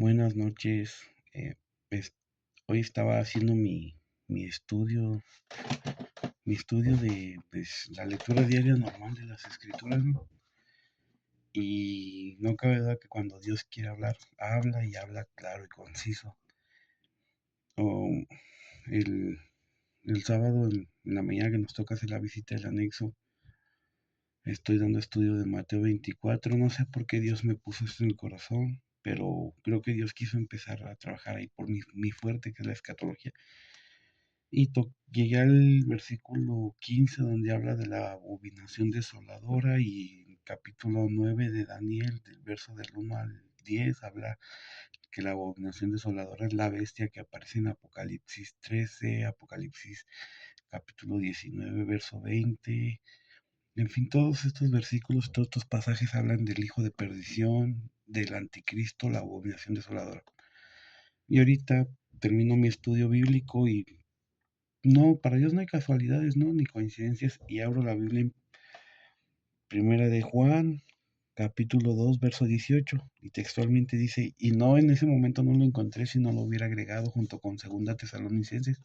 Buenas noches. Pues, hoy estaba haciendo mi estudio, mi estudio de pues, la lectura diaria normal de las escrituras, ¿no? Y no cabe duda que cuando Dios quiere hablar, habla y habla claro y conciso. O el, el sábado en la mañana que nos toca hacer la visita del anexo, estoy dando estudio de Mateo 24. No sé por qué Dios me puso esto en el corazón, pero creo que Dios quiso empezar a trabajar ahí por mi fuerte, que es la escatología. Y llegué al versículo 15 donde habla de la abominación desoladora, y en capítulo 9 de Daniel, del verso del 1 al 10, habla que la abominación desoladora es la bestia que aparece en Apocalipsis 13, Apocalipsis capítulo 19, verso 20. En fin, todos estos versículos, todos estos pasajes hablan del hijo de perdición, del anticristo, la abominación desoladora. Y ahorita termino mi estudio bíblico y no, para Dios no hay casualidades, ¿no? Ni coincidencias. Y abro la Biblia en Primera de Juan, capítulo 2, verso 18. Y textualmente dice, y no en ese momento no lo encontré, si no lo hubiera agregado junto con Segunda Tesalonicenses,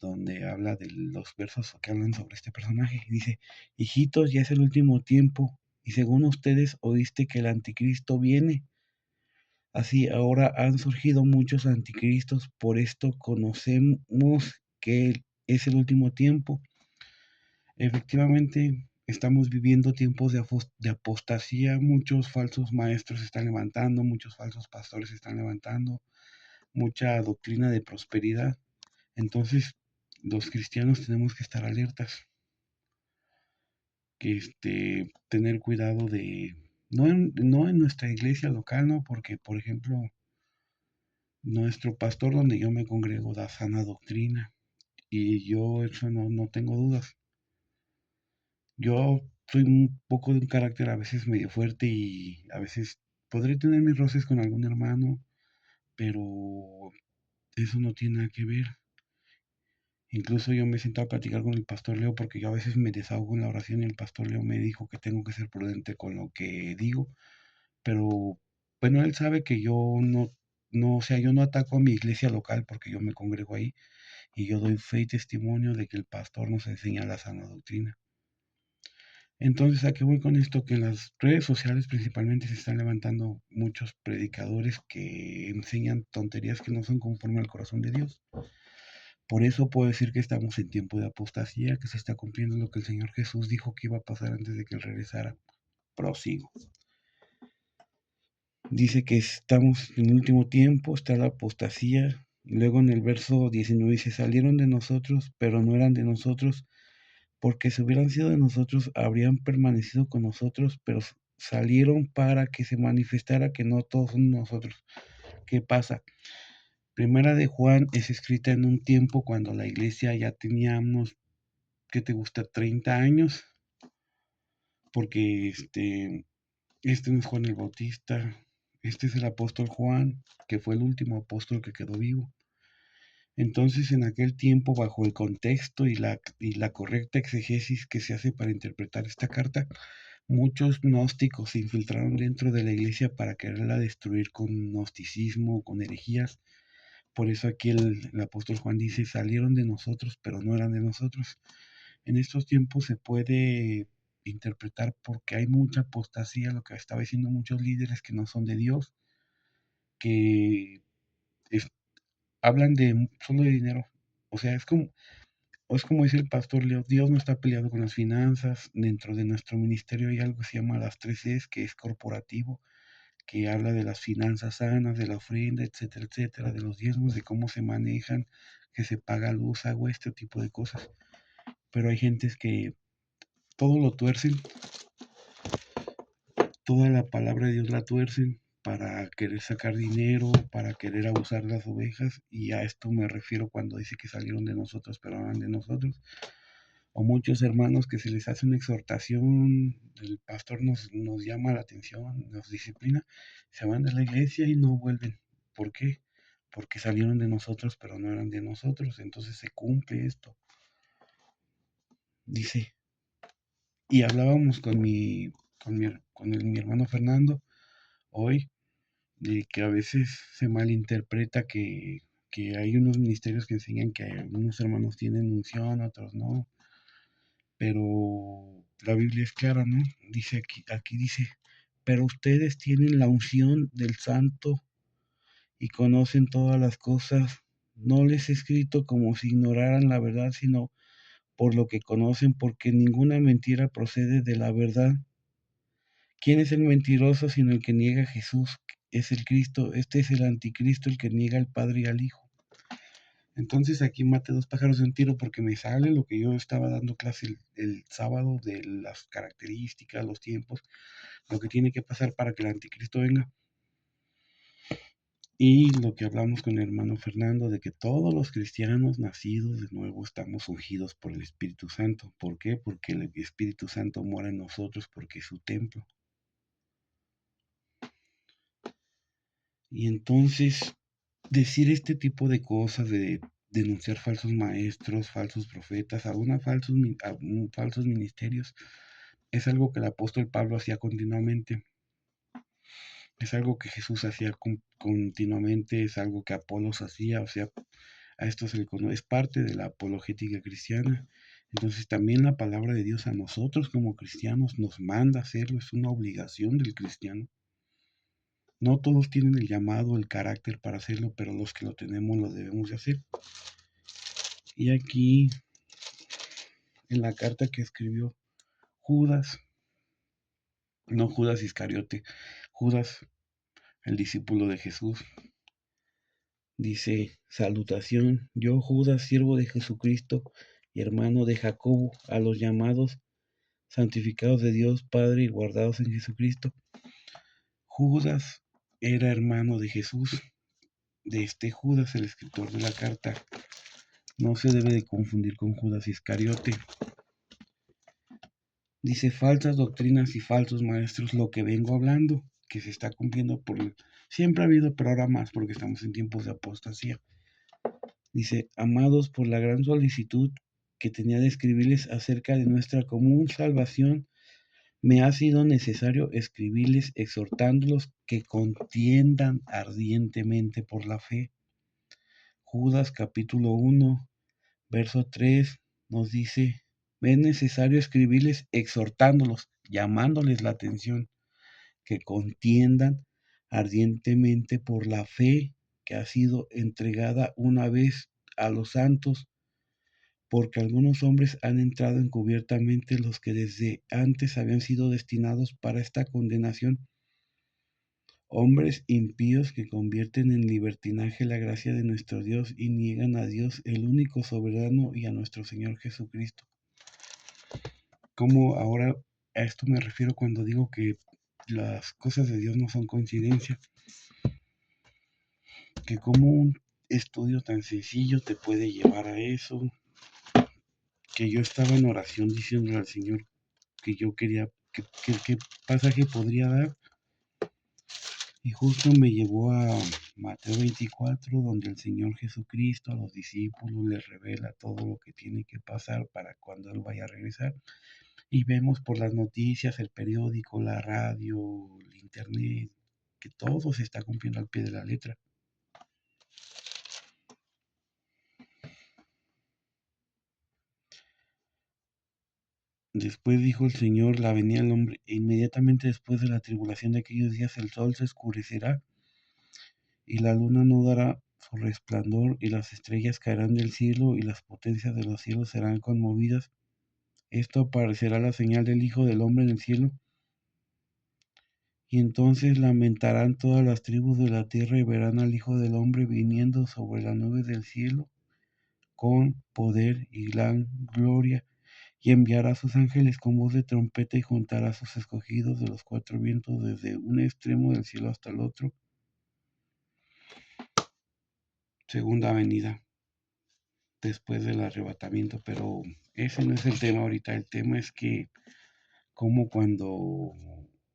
donde habla de los versos que hablan sobre este personaje. Y dice, hijitos, ya es el último tiempo, y según ustedes oíste que el anticristo viene. Así ahora han surgido muchos anticristos, por esto conocemos que es el último tiempo. Efectivamente, estamos viviendo tiempos de apostasía, muchos falsos maestros se están levantando, muchos falsos pastores se están levantando, mucha doctrina de prosperidad. Entonces, los cristianos tenemos que estar alertas, que tener cuidado de, no en nuestra iglesia local, ¿no? Porque, por ejemplo, nuestro pastor donde yo me congrego da sana doctrina, y yo eso no tengo dudas. Yo soy un poco de un carácter a veces medio fuerte, y a veces podré tener mis roces con algún hermano, pero eso no tiene nada que ver. Incluso yo me siento a platicar con el pastor Leo porque yo a veces me desahogo en la oración, y el pastor Leo me dijo que tengo que ser prudente con lo que digo, pero bueno, él sabe que yo no, o sea, yo no ataco a mi iglesia local porque yo me congrego ahí, y yo doy fe y testimonio de que el pastor nos enseña la sana doctrina. Entonces, ¿a qué voy con esto? Que en las redes sociales principalmente se están levantando muchos predicadores que enseñan tonterías que no son conforme al corazón de Dios. Por eso puedo decir que estamos en tiempo de apostasía, que se está cumpliendo lo que el Señor Jesús dijo que iba a pasar antes de que Él regresara. Prosigo. Dice que estamos en el último tiempo, está la apostasía. Luego en el verso 19 dice, salieron de nosotros, pero no eran de nosotros, porque si hubieran sido de nosotros, habrían permanecido con nosotros, pero salieron para que se manifestara que no todos son nosotros. ¿Qué pasa? Primera de Juan es escrita en un tiempo cuando la iglesia ya tenía unos, ¿qué te gusta? 30 años, porque este no es Juan el Bautista, este es el apóstol Juan, que fue el último apóstol que quedó vivo. Entonces, en aquel tiempo, bajo el contexto y la correcta exegesis que se hace para interpretar esta carta, muchos gnósticos se infiltraron dentro de la iglesia para quererla destruir con gnosticismo, con herejías. Por eso aquí el apóstol Juan dice, salieron de nosotros, pero no eran de nosotros. En estos tiempos se puede interpretar porque hay mucha apostasía, lo que estaba diciendo muchos líderes que no son de Dios, que es- hablan de solo de dinero. O sea, es como dice el pastor Leo, Dios no está peleado con las finanzas. Dentro de nuestro ministerio hay algo que se llama las 3 Cs, que es corporativo, que habla de las finanzas sanas, de la ofrenda, etcétera, etcétera, de los diezmos, de cómo se manejan, que se paga luz, agua, este tipo de cosas. Pero hay gentes que todo lo tuercen, toda la palabra de Dios la tuercen para querer sacar dinero, para querer abusar de las ovejas, y a esto me refiero cuando dice que salieron de nosotros, pero eran de nosotros. O muchos hermanos que se les hace una exhortación, el pastor nos llama la atención, nos disciplina, se van de la iglesia y no vuelven. ¿Por qué? Porque salieron de nosotros, pero no eran de nosotros. Entonces se cumple esto. Dice, y hablábamos con mi hermano Fernando hoy, de que a veces se malinterpreta que hay unos ministerios que enseñan que algunos hermanos tienen unción, otros no, pero la Biblia es clara, ¿no? Dice aquí dice, pero ustedes tienen la unción del Santo y conocen todas las cosas. No les he escrito como si ignoraran la verdad, sino por lo que conocen, porque ninguna mentira procede de la verdad. ¿Quién es el mentiroso sino el que niega a Jesús? Es el Cristo, este es el anticristo, el que niega al Padre y al Hijo. Entonces aquí maté dos pájaros de un tiro porque me sale lo que yo estaba dando clase el sábado de las características, los tiempos, lo que tiene que pasar para que el anticristo venga. Y lo que hablamos con el hermano Fernando, de que todos los cristianos nacidos de nuevo estamos ungidos por el Espíritu Santo. ¿Por qué? Porque el Espíritu Santo mora en nosotros porque es su templo. Y entonces decir este tipo de cosas, de denunciar falsos maestros, falsos profetas, aún falsos ministerios, es algo que el apóstol Pablo hacía continuamente. Es algo que Jesús hacía continuamente, es algo que Apolos hacía, o sea, a esto se le conoce, es parte de la apologética cristiana. Entonces también la palabra de Dios a nosotros como cristianos nos manda hacerlo, es una obligación del cristiano. No todos tienen el llamado, el carácter para hacerlo, pero los que lo tenemos lo debemos de hacer. Y aquí, en la carta que escribió Judas, no Judas Iscariote, Judas, el discípulo de Jesús, dice, salutación, yo Judas, siervo de Jesucristo y hermano de Jacobo, a los llamados, santificados de Dios Padre y guardados en Jesucristo. Judas era hermano de Jesús, de este Judas, el escritor de la carta. No se debe de confundir con Judas Iscariote. Dice falsas doctrinas y falsos maestros, lo que vengo hablando, que se está cumpliendo siempre ha habido, pero ahora más porque estamos en tiempos de apostasía. Dice, amados, por la gran solicitud que tenía de escribirles acerca de nuestra común salvación, me ha sido necesario escribirles exhortándolos que contiendan ardientemente por la fe. Judas capítulo 1, verso 3 nos dice, es necesario escribirles exhortándolos, llamándoles la atención, que contiendan ardientemente por la fe que ha sido entregada una vez a los santos, porque algunos hombres han entrado encubiertamente, los que desde antes habían sido destinados para esta condenación, hombres impíos que convierten en libertinaje la gracia de nuestro Dios y niegan a Dios, el único soberano, y a nuestro Señor Jesucristo. Como ahora a esto me refiero cuando digo que las cosas de Dios no son coincidencia, que como un estudio tan sencillo te puede llevar a eso, que yo estaba en oración diciéndole al Señor que yo quería, qué pasaje podría dar, y justo me llevó a Mateo 24, donde el Señor Jesucristo a los discípulos les revela todo lo que tiene que pasar para cuando Él vaya a regresar. Y vemos por las noticias, el periódico, la radio, el internet, que todo se está cumpliendo al pie de la letra. Después dijo el Señor, la venida del hombre, e inmediatamente después de la tribulación de aquellos días el sol se oscurecerá y la luna no dará su resplandor y las estrellas caerán del cielo y las potencias de los cielos serán conmovidas. Esto aparecerá la señal del Hijo del Hombre en el cielo. Y entonces lamentarán todas las tribus de la tierra y verán al Hijo del Hombre viniendo sobre las nubes del cielo con poder y gran gloria, y enviará a sus ángeles con voz de trompeta y juntará a sus escogidos de los cuatro vientos desde un extremo del cielo hasta el otro. Segunda venida, después del arrebatamiento, pero ese no es el tema ahorita. El tema es que como cuando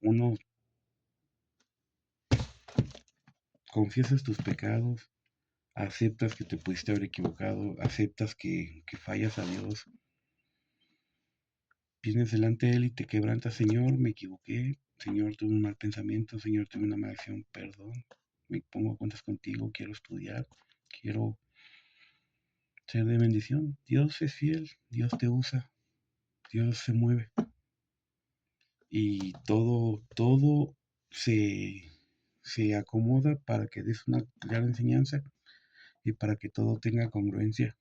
uno confiesas tus pecados, aceptas que te pudiste haber equivocado, aceptas que fallas a Dios, vienes delante de Él y te quebrantas, Señor, me equivoqué, Señor, tuve un mal pensamiento, Señor, tuve una mala acción, perdón. Me pongo a cuentas contigo, quiero estudiar, quiero ser de bendición. Dios es fiel, Dios te usa, Dios se mueve y todo se acomoda para que des una clara enseñanza y para que todo tenga congruencia.